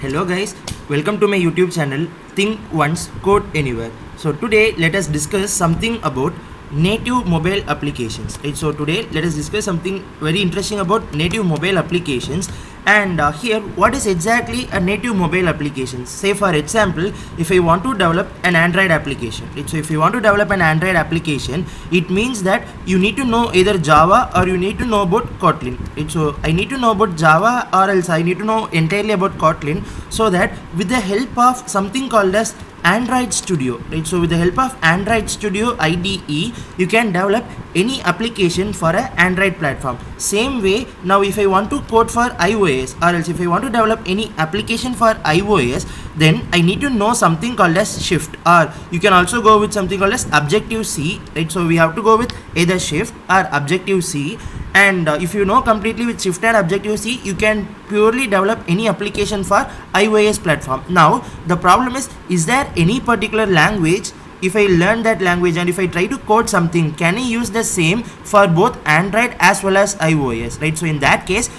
Hello guys, welcome to my YouTube channel Think Once Code Anywhere. So today let us discuss something about native mobile applications. Right? So today let us discuss something very interesting about native mobile applications. And here, what is exactly a native mobile application? Say for example, if I want to develop an Android application. Right? So if you want to develop an Android application, it means that you need to know either Java or you need to know about Kotlin. Right? So I need to know about Java or else I need to know entirely about Kotlin, so that with the help of something called as Android Studio, right? So with the help of Android Studio IDE, you can develop any application for an Android platform. Same way, now if I want to code for iOS, or else if I want to develop any application for iOS, then I need to know something called as Shift, or you can also go with something called as Objective C, right? So we have to go with either Shift or Objective C. And if you know completely with Shift and Objective C, you can purely develop any application for iOS platform. Now the problem is there any particular language? If I learn that language and if I try to code something, can I use the same for both Android as well as iOS, right? So in that case,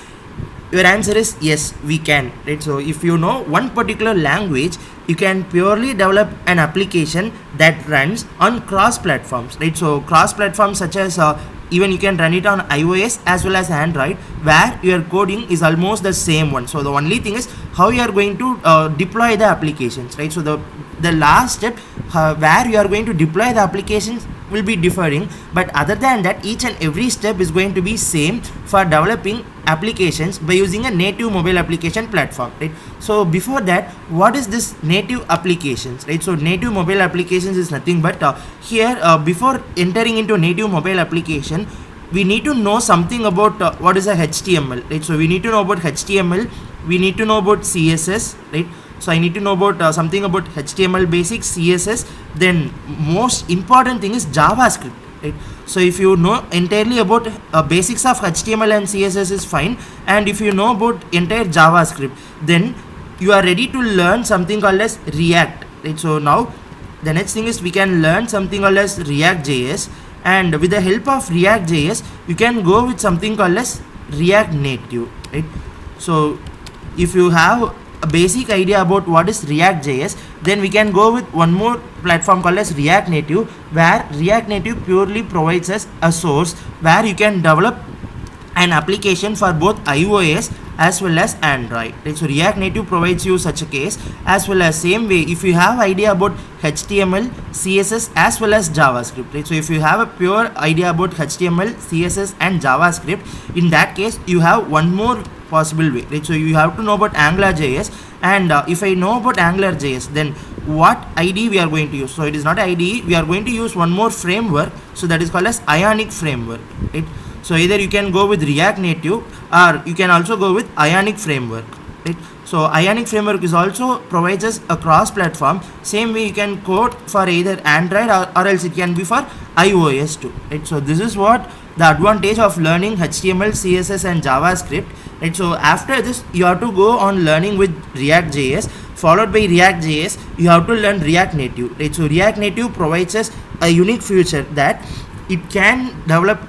your answer is yes, we can, right? So if you know one particular language, you can purely develop an application that runs on cross platforms, right? So cross platforms such as even you can run it on iOS as well as Android, where your coding is almost the same one. So the only thing is how you are going to deploy the applications, right? So the last step where you are going to deploy the applications will be differing, but other than that, each and every step is going to be same for developing applications by using a native mobile application platform, right? So before that, what is this native applications, right? So native mobile applications is nothing but here before entering into native mobile application, we need to know something about what is a HTML, right? So we need to know about HTML, we need to know about CSS, right? So I need to know about something about HTML basics, CSS. Then most important thing is JavaScript, right? So if you know entirely about basics of HTML and CSS is fine, and if you know about entire JavaScript, then you are ready to learn something called as React, right? So now the next thing is we can learn something called as React.js, and with the help of React.js, you can go with something called as React Native, right? So if you have a basic idea about what is React.js, then we can go with one more platform called as React Native, where React Native purely provides us a source where you can develop an application for both iOS as well as Android, right? So React Native provides you such a case, as well as same way if you have idea about HTML, CSS as well as JavaScript, right? So if you have a pure idea about HTML, CSS and JavaScript, in that case you have one more possible way, right? So you have to know about AngularJS, and if I know about AngularJS, then what IDE we are going to use? So it is not IDE, we are going to use one more framework, so that is called as Ionic framework, right? So either you can go with React Native or you can also go with Ionic framework, right? So Ionic framework is also provides us a cross platform. Same way you can code for either Android or else it can be for iOS too, right? So this is what the advantage of learning HTML, CSS and JavaScript, right? So after this, you have to go on learning with React.js, followed by React.js, you have to learn React Native, right? So React Native provides us a unique feature that it can develop,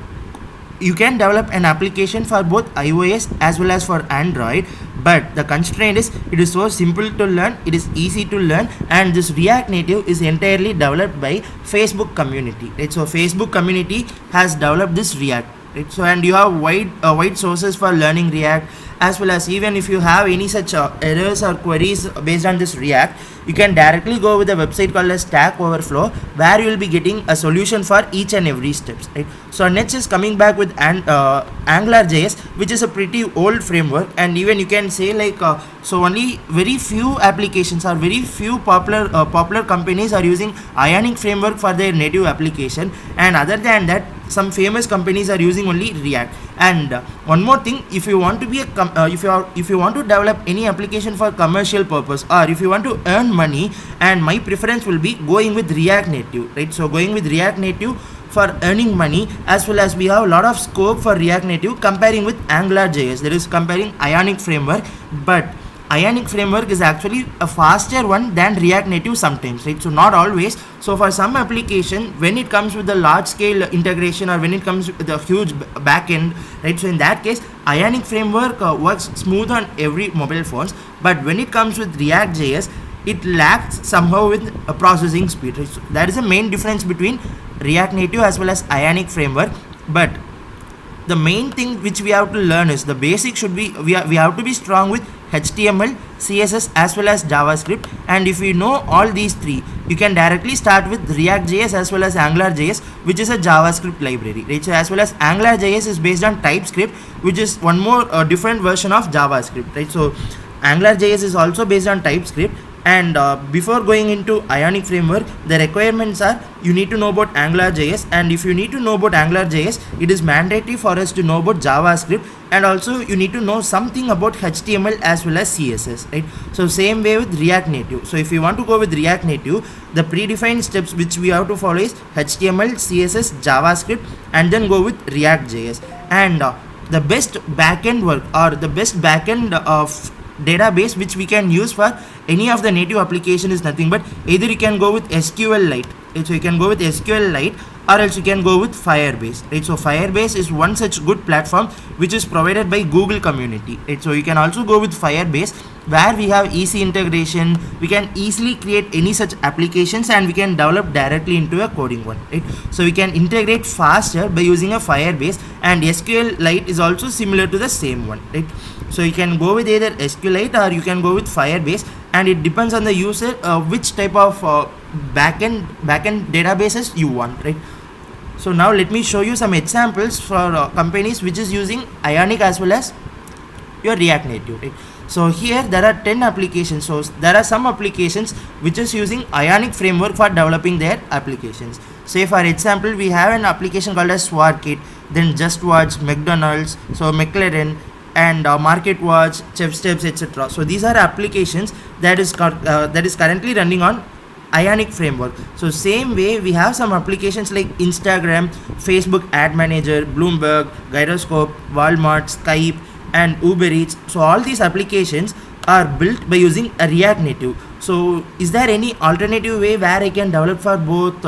you can develop an application for both iOS as well as for Android, but the constraint is it is so simple to learn, it is easy to learn, and this React Native is entirely developed by Facebook community, right? So Facebook community has developed this React, right? So and you have wide sources for learning React, as well as even if you have any such errors or queries based on this React, you can directly go with a website called as Stack Overflow, where you will be getting a solution for each and every steps, right? So next is coming back with AngularJS, which is a pretty old framework, and even you can say like so only very few applications or very few popular companies are using Ionic framework for their native application, and other than that, some famous companies are using only React. And one more thing, if you want to be if you want to develop any application for commercial purpose, or if you want to earn money, and my preference will be going with React Native, right? So going with React Native for earning money, as well as we have a lot of scope for React Native comparing with AngularJS, that is comparing Ionic framework. But Ionic framework is actually a faster one than React Native sometimes, right? So not always. So for some application, when it comes with the large scale integration or when it comes with the huge backend, right? So in that case, Ionic framework works smooth on every mobile phones. But when it comes with React.js, it lacks somehow with processing speed, right? So that is the main difference between React Native as well as Ionic framework. But the main thing which we have to learn is the basic should be we have to be strong with HTML, CSS as well as JavaScript, and if you know all these three, you can directly start with React.js as well as AngularJS, which is a JavaScript library, right? So as well as AngularJS is based on TypeScript, which is one more different version of JavaScript, right? So AngularJS is also based on TypeScript. And before going into Ionic framework, the requirements are you need to know about AngularJS, and if you need to know about AngularJS, it is mandatory for us to know about JavaScript, and also you need to know something about HTML as well as CSS, right? So same way with React Native. So if you want to go with React Native, the predefined steps which we have to follow is HTML, CSS, JavaScript, and then go with React.js. And the best backend work or the best backend of database which we can use for any of the native application is nothing but either you can go with SQLite, right? So you can go with SQLite, or else you can go with Firebase, right? So Firebase is one such good platform which is provided by Google community, right? So you can also go with Firebase, where we have easy integration. We can easily create any such applications and we can develop directly into a coding one, right? So we can integrate faster by using a Firebase, and SQLite is also similar to the same one, right? So you can go with either SQLite or you can go with Firebase, and it depends on the user which type of backend databases you want, right? So now let me show you some examples for companies which is using Ionic as well as your React Native, right? So here there are 10 applications. So there are some applications which is using Ionic framework for developing their applications. Say for example, we have an application called as SwartKit, then JustWatch, McDonald's, so McLaren, and MarketWatch, ChefSteps, etc. So these are applications that is currently running on Ionic framework. So same way we have some applications like Instagram, Facebook Ad Manager, Bloomberg, Gyroscope, Walmart, Skype, and Uber Eats. So all these applications are built by using a React Native. So is there any alternative way where I can develop for both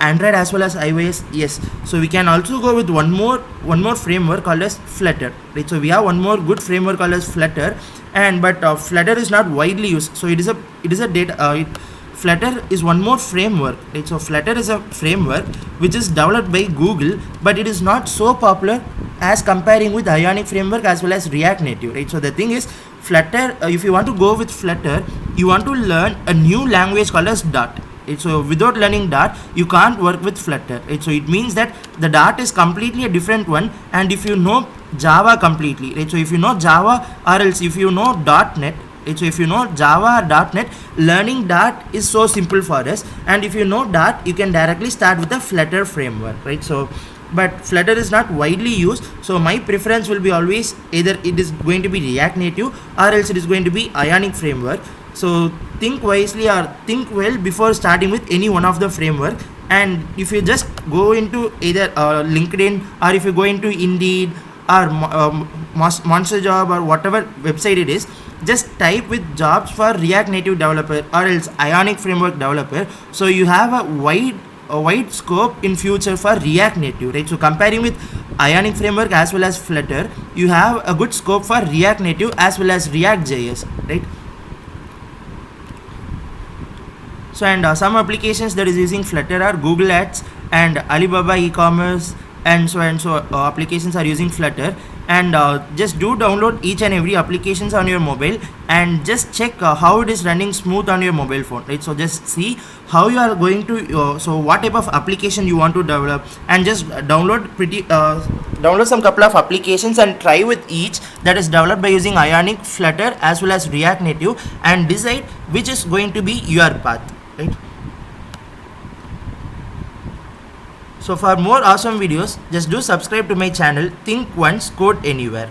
Android as well as iOS? Yes. So we can also go with one more framework called as Flutter, right? So we have one more good framework called as Flutter, and but Flutter is not widely used. So it is a data. Flutter is one more framework, right? So Flutter is a framework which is developed by Google, but it is not so popular as comparing with Ionic framework as well as React Native, right? So the thing is, Flutter, if you want to go with Flutter, you want to learn a new language called as Dart. Right? So without learning Dart, you can't work with Flutter, right? So it means that the Dart is completely a different one, and if you know Java completely, right? So if you know Java, or else if you know .NET, right? So if you know Java or .NET, learning Dart is so simple for us, and if you know Dart, you can directly start with the Flutter framework, right? So but Flutter is not widely used, so my preference will be always either it is going to be React Native or else it is going to be Ionic framework. So think wisely or think well before starting with any one of the framework. And if you just go into either LinkedIn, or if you go into Indeed or Monster Job or whatever website it is, just type with jobs for React Native developer or else Ionic framework developer. So you have a wide scope in future for React Native, right? So comparing with Ionic framework as well as Flutter, you have a good scope for React Native as well as React.js, right? So and some applications that is using Flutter are Google Ads and Alibaba e-commerce, and so applications are using Flutter. And just do download each and every applications on your mobile and just check how it is running smooth on your mobile phone, right? So just see how you are going to so what type of application you want to develop, and just download some couple of applications and try with each that is developed by using Ionic, Flutter as well as React Native, and decide which is going to be your path, right? So for more awesome videos, just do subscribe to my channel Think Once Code Anywhere.